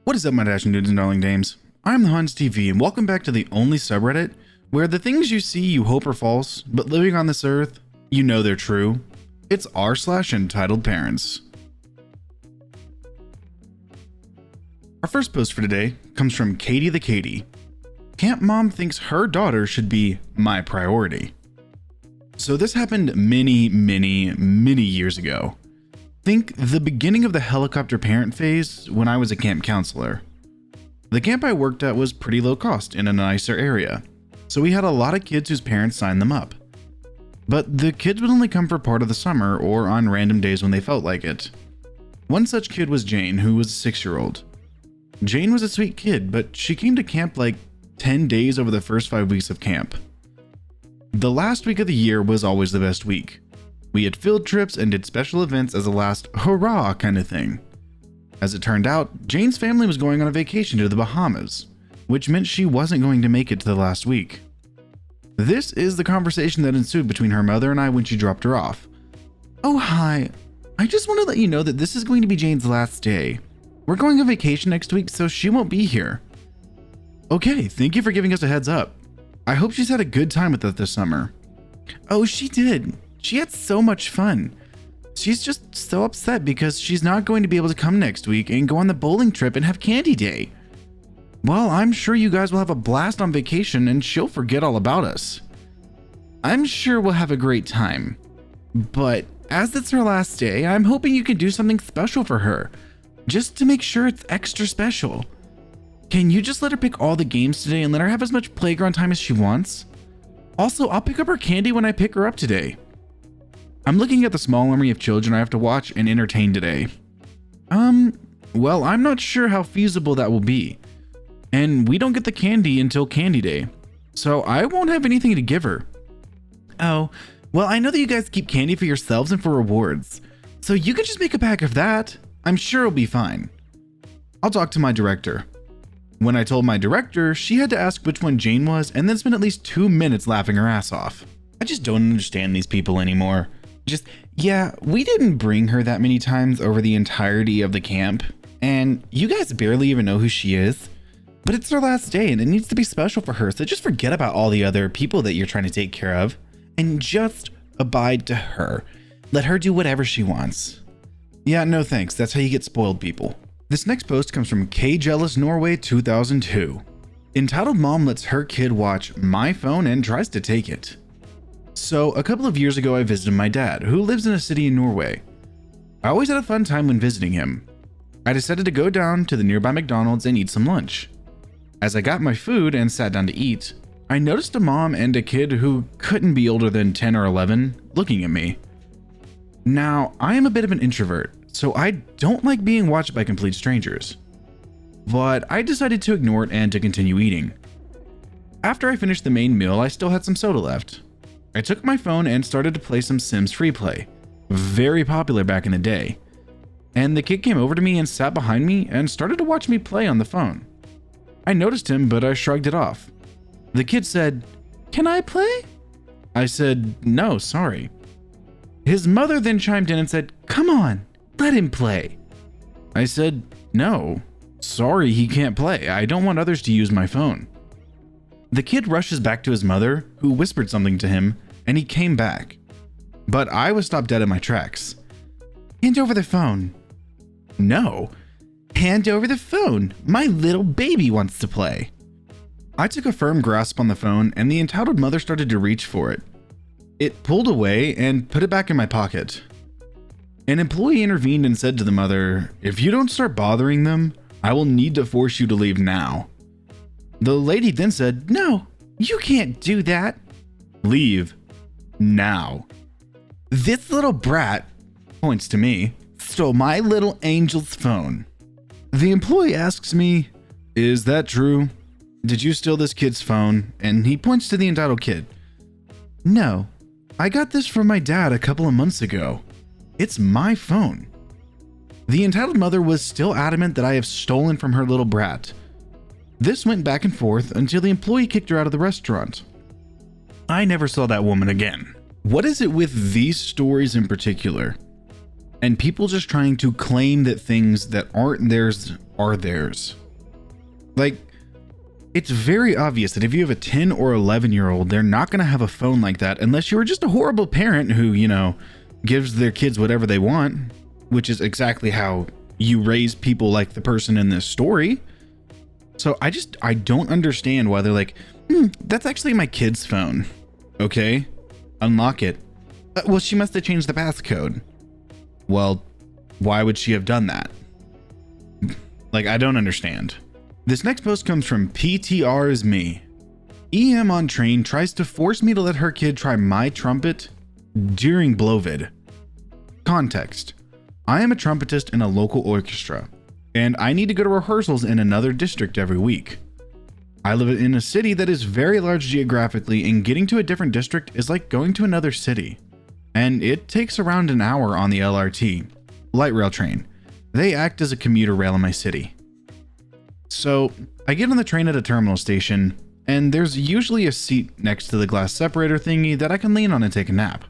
What is up, my dashing dudes and darling dames? I'm the Hans TV, and welcome back to the only subreddit where the things you see you hope are false, but living on this earth, you know they're true. It's r/EntitledParents. Our first post for today comes from Katie the Katie. Camp mom thinks her daughter should be my priority. So this happened many years ago. Think the beginning of the helicopter parent phase when I was a camp counselor. The camp I worked at was pretty low cost in a nicer area, so we had a lot of kids whose parents signed them up. But the kids would only come for part of the summer or on random days when they felt like it. One such kid was Jane, who was a 6-year-old. Jane was a sweet kid, but she came to camp like 10 days over the first 5 weeks of camp. The last week of the year was always the best week. We had field trips and did special events as a last hurrah kind of thing. As it turned out, Jane's family was going on a vacation to the Bahamas, which meant she wasn't going to make it to the last week. This is the conversation that ensued between her mother and I when she dropped her off. "Oh, hi. I just want to let you know that this is going to be Jane's last day. We're going on vacation next week, so she won't be here." "Okay, thank you for giving us a heads up. I hope she's had a good time with us this summer." "Oh, she did. She had so much fun. She's just so upset because she's not going to be able to come next week and go on the bowling trip and have candy day." "Well, I'm sure you guys will have a blast on vacation and she'll forget all about us." "I'm sure we'll have a great time. But as it's her last day, I'm hoping you can do something special for her, just to make sure it's extra special. Can you just let her pick all the games today and let her have as much playground time as she wants? Also, I'll pick up her candy when I pick her up today. I'm looking at the small army of children I have to watch and entertain today." Well, I'm not sure how feasible that will be. And we don't get the candy until candy day, so I won't have anything to give her." "Oh, well, I know that you guys keep candy for yourselves and for rewards, so you could just make a pack of that. I'm sure it'll be fine. I'll talk to my director." When I told my director, she had to ask which one Jane was and then spend at least 2 minutes laughing her ass off. I just don't understand these people anymore. Yeah, we didn't bring her that many times over the entirety of the camp, and you guys barely even know who she is. But it's her last day and it needs to be special for her, so just forget about all the other people that you're trying to take care of and just abide to her. Let her do whatever she wants. Yeah, no thanks. That's how you get spoiled people. This next post comes from K Jealous Norway 2002. Entitled mom lets her kid watch my phone and tries to take it. So a couple of years ago, I visited my dad, who lives in a city in Norway. I always had a fun time when visiting him. I decided to go down to the nearby McDonald's and eat some lunch. As I got my food and sat down to eat, I noticed a mom and a kid who couldn't be older than 10 or 11 looking at me. Now, I am a bit of an introvert, so I don't like being watched by complete strangers. But I decided to ignore it and to continue eating. After I finished the main meal, I still had some soda left. I took my phone and started to play some Sims free play, very popular back in the day. And the kid came over to me and sat behind me and started to watch me play on the phone. I noticed him, but I shrugged it off. The kid said, "Can I play?" I said, "No, sorry." His mother then chimed in and said, "Come on, let him play." I said, "No, sorry, he can't play. I don't want others to use my phone." The kid rushes back to his mother, who whispered something to him, and he came back. But I was stopped dead in my tracks. "Hand over the phone." "No, hand over the phone. My little baby wants to play." I took a firm grasp on the phone, and the entitled mother started to reach for it. It pulled away and put it back in my pocket. An employee intervened and said to the mother, "If you don't start bothering them, I will need to force you to leave now." The lady then said, "No, you can't do that. Leave now. This little brat," points to me, "stole my little angel's phone." The employee asks me, "Is that true? Did you steal this kid's phone?" And he points to the entitled kid. "No, I got this from my dad a couple of months ago. It's my phone." The entitled mother was still adamant that I have stolen from her little brat. This went back and forth until the employee kicked her out of the restaurant. I never saw that woman again. What is it with these stories in particular? and people just trying to claim that things that aren't theirs are theirs. Like, it's very obvious that if you have a 10 or 11-year-old, they're not going to have a phone like that unless you were just a horrible parent who, gives their kids whatever they want, which is exactly how you raise people like the person in this story. So I don't understand why they're like, that's actually my kid's phone. Okay, unlock it. Well, she must have changed the passcode. Well, why would she have done that? Like, I don't understand. This next post comes from PTR is me. EM on train tries to force me to let her kid try my trumpet during Blovid. Context. I am a trumpetist in a local orchestra, and I need to go to rehearsals in another district every week. I live in a city that is very large geographically, and getting to a different district is like going to another city. And it takes around an hour on the LRT, light rail train. They act as a commuter rail in my city. So I get on the train at a terminal station, and there's usually a seat next to the glass separator thingy that I can lean on and take a nap.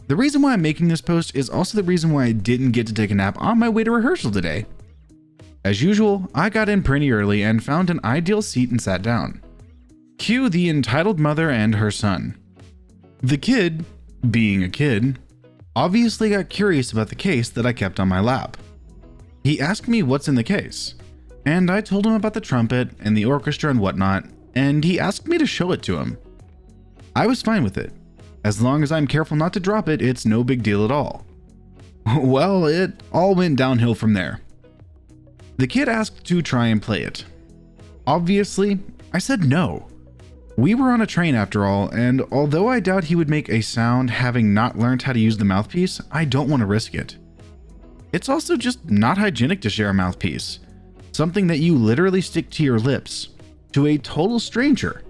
The reason why I'm making this post is also the reason why I didn't get to take a nap on my way to rehearsal today. As usual, I got in pretty early and found an ideal seat and sat down. Cue the entitled mother and her son. The kid, being a kid, obviously got curious about the case that I kept on my lap. He asked me what's in the case, and I told him about the trumpet and the orchestra and whatnot, and he asked me to show it to him. I was fine with it. As long as I'm careful not to drop it, it's no big deal at all. Well, it all went downhill from there. The kid asked to try and play it. Obviously, I said no. We were on a train after all, and although I doubt he would make a sound having not learned how to use the mouthpiece, I don't want to risk it. It's also just not hygienic to share a mouthpiece, something that you literally stick to your lips, to a total stranger,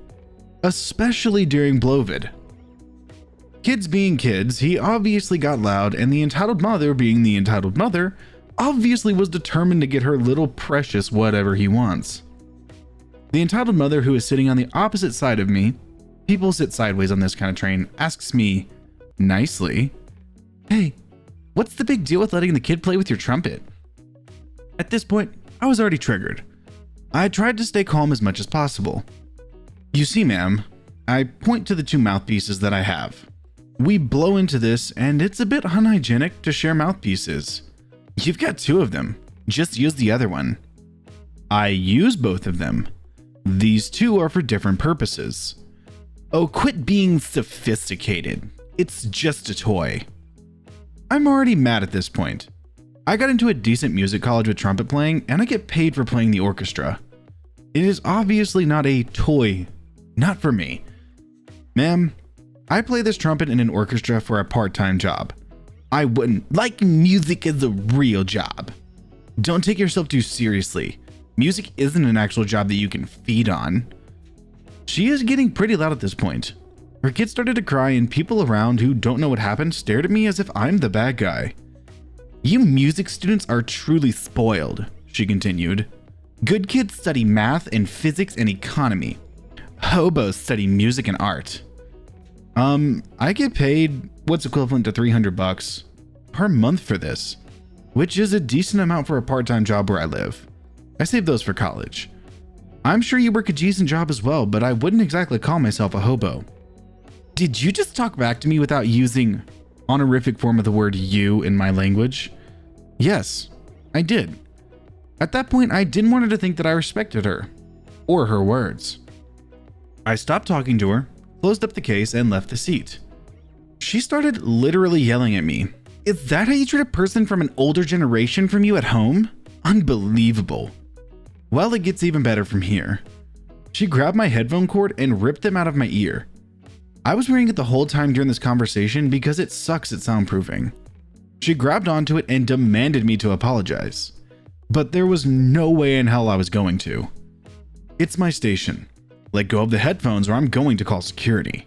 especially during Blovid. Kids being kids, he obviously got loud, and the entitled mother being the entitled mother, obviously was determined to get her little precious whatever he wants. The entitled mother, who is sitting on the opposite side of me, people sit sideways on this kind of train, asks me, nicely, "Hey, what's the big deal with letting the kid play with your trumpet?" At this point, I was already triggered. I tried to stay calm as much as possible. "You see, ma'am," I point to the two mouthpieces that I have. "We blow into this, and it's a bit unhygienic to share mouthpieces. You've got two of them. Just use the other one." I use both of them. These two are for different purposes. Oh, quit being sophisticated. It's just a toy. I'm already mad at this point. I got into a decent music college with trumpet playing, and I get paid for playing the orchestra. It is obviously not a toy. Not for me. Ma'am, I play this trumpet in an orchestra for a part-time job. I wouldn't like music as a real job. Don't take yourself too seriously. Music isn't an actual job that you can feed on. She is getting pretty loud at this point. Her kid started to cry, and people around who don't know what happened stared at me as if I'm the bad guy. "You music students are truly spoiled," she continued. "Good kids study math and physics and economy. Hobos study music and art." I get paid what's equivalent to $300 per month for this, which is a decent amount for a part-time job where I live. I saved those for college. I'm sure you work a decent job as well, but I wouldn't exactly call myself a hobo. Did you just talk back to me without using honorific form of the word you in my language? Yes, I did. At that point, I didn't want her to think that I respected her or her words. I stopped talking to her, closed up the case, and left the seat. She started literally yelling at me. "Is that how you treat a person from an older generation from you at home? Unbelievable." Well, it gets even better from here. She grabbed my headphone cord and ripped them out of my ear. I was wearing it the whole time during this conversation because it sucks at soundproofing. She grabbed onto it and demanded me to apologize. But there was no way in hell I was going to. It's my station. Let go of the headphones or I'm going to call security.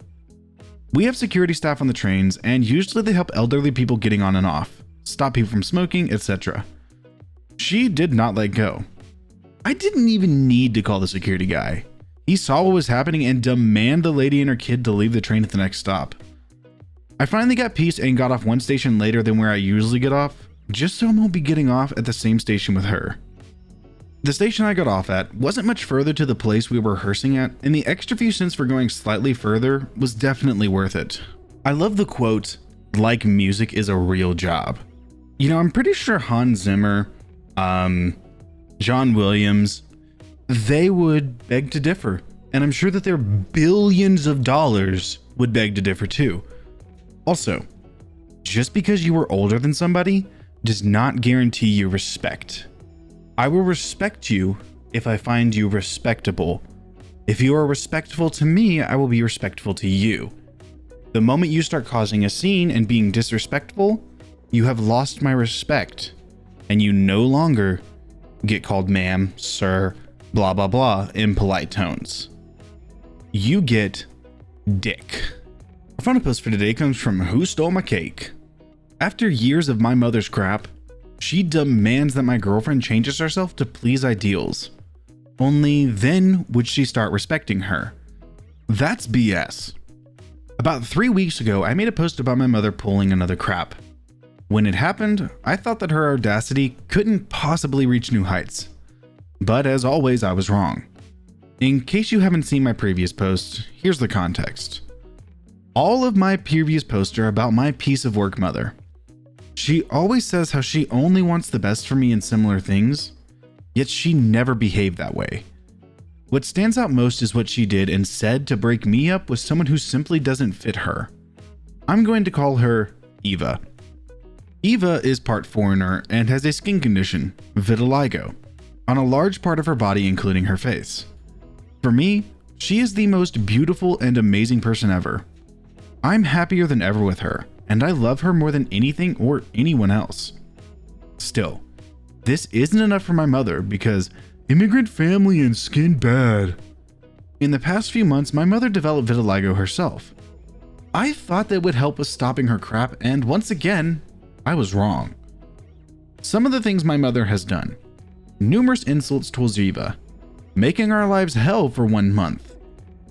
We have security staff on the trains, and usually they help elderly people getting on and off, stop people from smoking, etc. She did not let go. I didn't even need to call the security guy. He saw what was happening and demanded the lady and her kid to leave the train at the next stop. I finally got peace and got off one station later than where I usually get off, just so I won't be getting off at the same station with her. The station I got off at wasn't much further to the place we were rehearsing at, and the extra few cents for going slightly further was definitely worth it. I love the quote, "Like music is a real job." You know, I'm pretty sure Hans Zimmer, John Williams, they would beg to differ. And I'm sure that their billions of dollars would beg to differ too. Also, just because you are older than somebody does not guarantee you respect. I will respect you if I find you respectable. If you are respectful to me, I will be respectful to you. The moment you start causing a scene and being disrespectful, you have lost my respect, and you no longer get called ma'am, sir, blah, blah, blah in polite tones. You get dick. Our final post for today comes from Who Stole My Cake? After years of my mother's crap, she demands that my girlfriend changes herself to please ideals. Only then would she start respecting her. That's BS. About 3 weeks ago, I made a post about my mother pulling another crap. When it happened, I thought that her audacity couldn't possibly reach new heights. But as always, I was wrong. In case you haven't seen my previous posts, here's the context. All of my previous posts are about my piece of work mother. She always says how she only wants the best for me in similar things, yet she never behaved that way. What stands out most is what she did and said to break me up with someone who simply doesn't fit her. I'm going to call her Eva. Eva is part foreigner and has a skin condition, vitiligo, on a large part of her body including her face. For me, she is the most beautiful and amazing person ever. I'm happier than ever with her, and I love her more than anything or anyone else. Still, this isn't enough for my mother because immigrant family and skin bad. In the past few months, my mother developed vitiligo herself. I thought that would help with stopping her crap, and once again, I was wrong. Some of the things my mother has done: numerous insults towards Eva, making our lives hell for 1 month,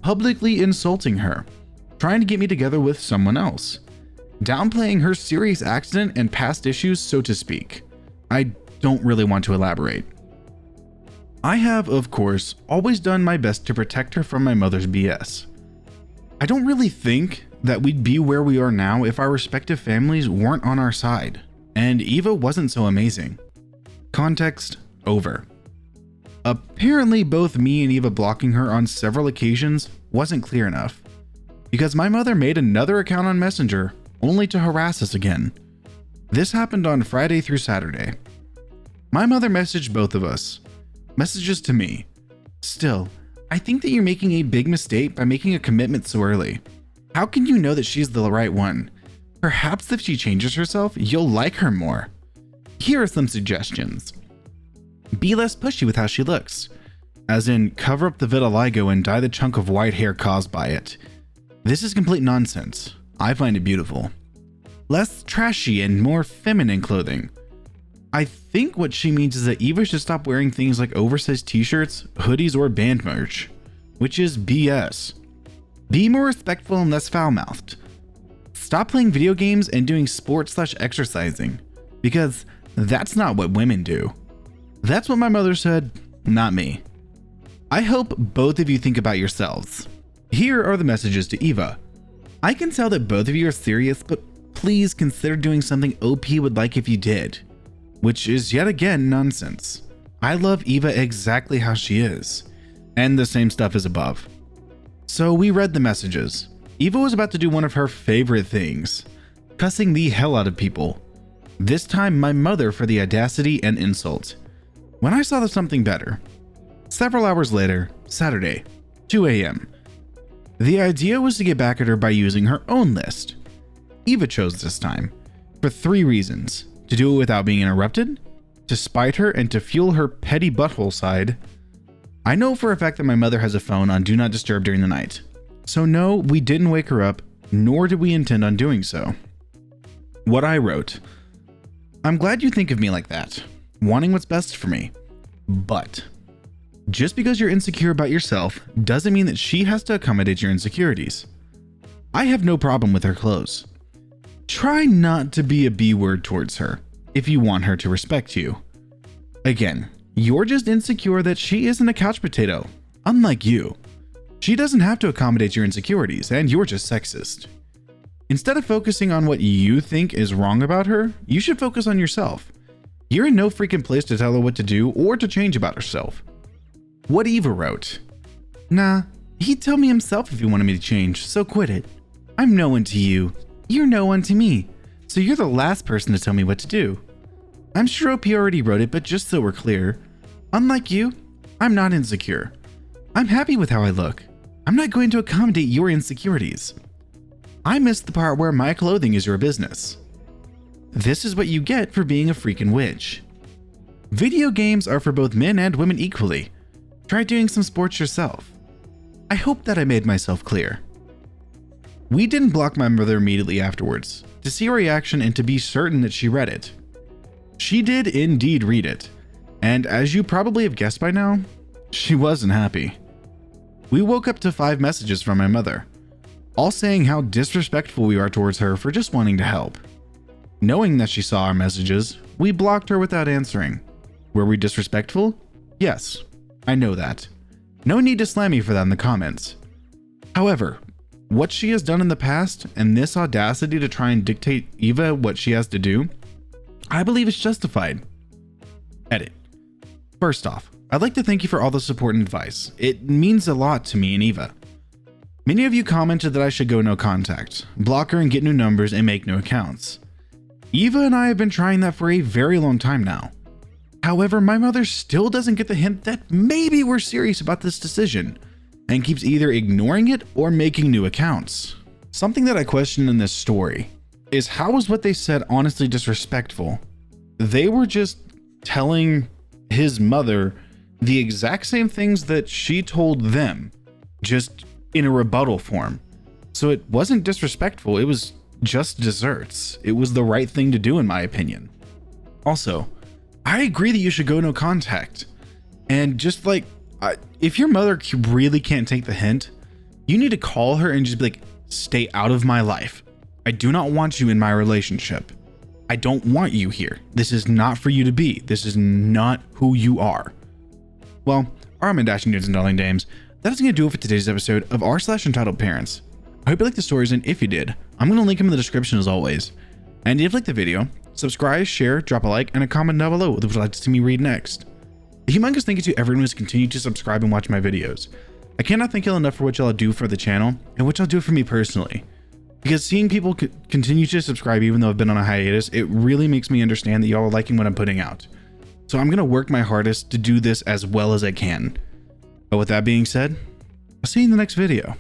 publicly insulting her, trying to get me together with someone else, downplaying her serious accident and past issues, so to speak. I don't really want to elaborate. I have, of course, always done my best to protect her from my mother's BS. I don't really think that we'd be where we are now if our respective families weren't on our side, and Eva wasn't so amazing. Context over. Apparently, both me and Eva blocking her on several occasions wasn't clear enough, because my mother made another account on Messenger only to harass us again. This happened on Friday through Saturday. My mother messaged both of us. Messages to me. Still, I think that you're making a big mistake by making a commitment so early. How can you know that she's the right one? Perhaps if she changes herself, you'll like her more. Here are some suggestions. Be less pushy with how she looks. As in, cover up the vitiligo and dye the chunk of white hair caused by it. This is complete nonsense. I find it beautiful. Less trashy and more feminine clothing. I think what she means is that Eva should stop wearing things like oversized t-shirts, hoodies, or band merch, which is BS. Be more respectful and less foul-mouthed. Stop playing video games and doing sports/exercising, because that's not what women do. That's what my mother said, not me. I hope both of you think about yourselves. Here are the messages to Eva. I can tell that both of you are serious, but please consider doing something OP would like if you did. Which is yet again nonsense. I love Eva exactly how she is, and the same stuff as above. So we read the messages. Eva was about to do one of her favorite things, cussing the hell out of people. This time my mother for the audacity and insult. When I saw something better. Several hours later, Saturday, 2 a.m. The idea was to get back at her by using her own list. Eva chose this time, for 3 reasons. To do it without being interrupted, to spite her, and to fuel her petty butthole side. I know for a fact that my mother has a phone on Do Not Disturb during the night. So no, we didn't wake her up, nor did we intend on doing so. What I wrote: I'm glad you think of me like that, wanting what's best for me. But just because you're insecure about yourself doesn't mean that she has to accommodate your insecurities. I have no problem with her clothes. Try not to be a B-word towards her if you want her to respect you. Again, you're just insecure that she isn't a couch potato, unlike you. She doesn't have to accommodate your insecurities, and you're just sexist. Instead of focusing on what you think is wrong about her, you should focus on yourself. You're in no freaking place to tell her what to do or to change about herself. What Eva wrote. Nah, he'd tell me himself if he wanted me to change, so quit it. I'm no one to you. You're no one to me. So you're the last person to tell me what to do. I'm sure OP already wrote it, but just so we're clear, unlike you, I'm not insecure. I'm happy with how I look. I'm not going to accommodate your insecurities. I missed the part where my clothing is your business. This is what you get for being a freaking witch. Video games are for both men and women equally. Try doing some sports yourself. I hope that I made myself clear. We didn't block my mother immediately afterwards, to see her reaction and to be certain that she read it. She did indeed read it, and as you probably have guessed by now, she wasn't happy. We woke up to 5 messages from my mother, all saying how disrespectful we are towards her for just wanting to help. Knowing that she saw our messages, we blocked her without answering. Were we disrespectful? Yes, I know that. No need to slam me for that in the comments. However, what she has done in the past and this audacity to try and dictate Eva what she has to do, I believe is justified. Edit. First off, I'd like to thank you for all the support and advice. It means a lot to me and Eva. Many of you commented that I should go no contact, block her and get new numbers and make new accounts. Eva and I have been trying that for a very long time now. However, my mother still doesn't get the hint that maybe we're serious about this decision and keeps either ignoring it or making new accounts. Something that I question in this story is how was what they said honestly disrespectful? They were just telling his mother the exact same things that she told them, just in a rebuttal form. So it wasn't disrespectful, it was just desserts. It was the right thing to do in my opinion. Also, I agree that you should go no contact. And just like, if your mother really can't take the hint, you need to call her and just be like, stay out of my life. I do not want you in my relationship. I don't want you here. This is not for you to be. This is not who you are. Well, alright, my dashing dudes and darling dames, that is going to do it for today's episode of r/EntitledParents. I hope you liked the stories, and if you did, I'm going to link them in the description as always. And if you liked the video, subscribe, share, drop a like, and a comment down below what would you like to see me read next. A humongous thank you to everyone who's continued to subscribe and watch my videos. I cannot thank y'all enough for what y'all do for the channel, and what y'all do for me personally. Because seeing people continue to subscribe even though I've been on a hiatus, it really makes me understand that y'all are liking what I'm putting out. So I'm going to work my hardest to do this as well as I can. But with that being said, I'll see you in the next video.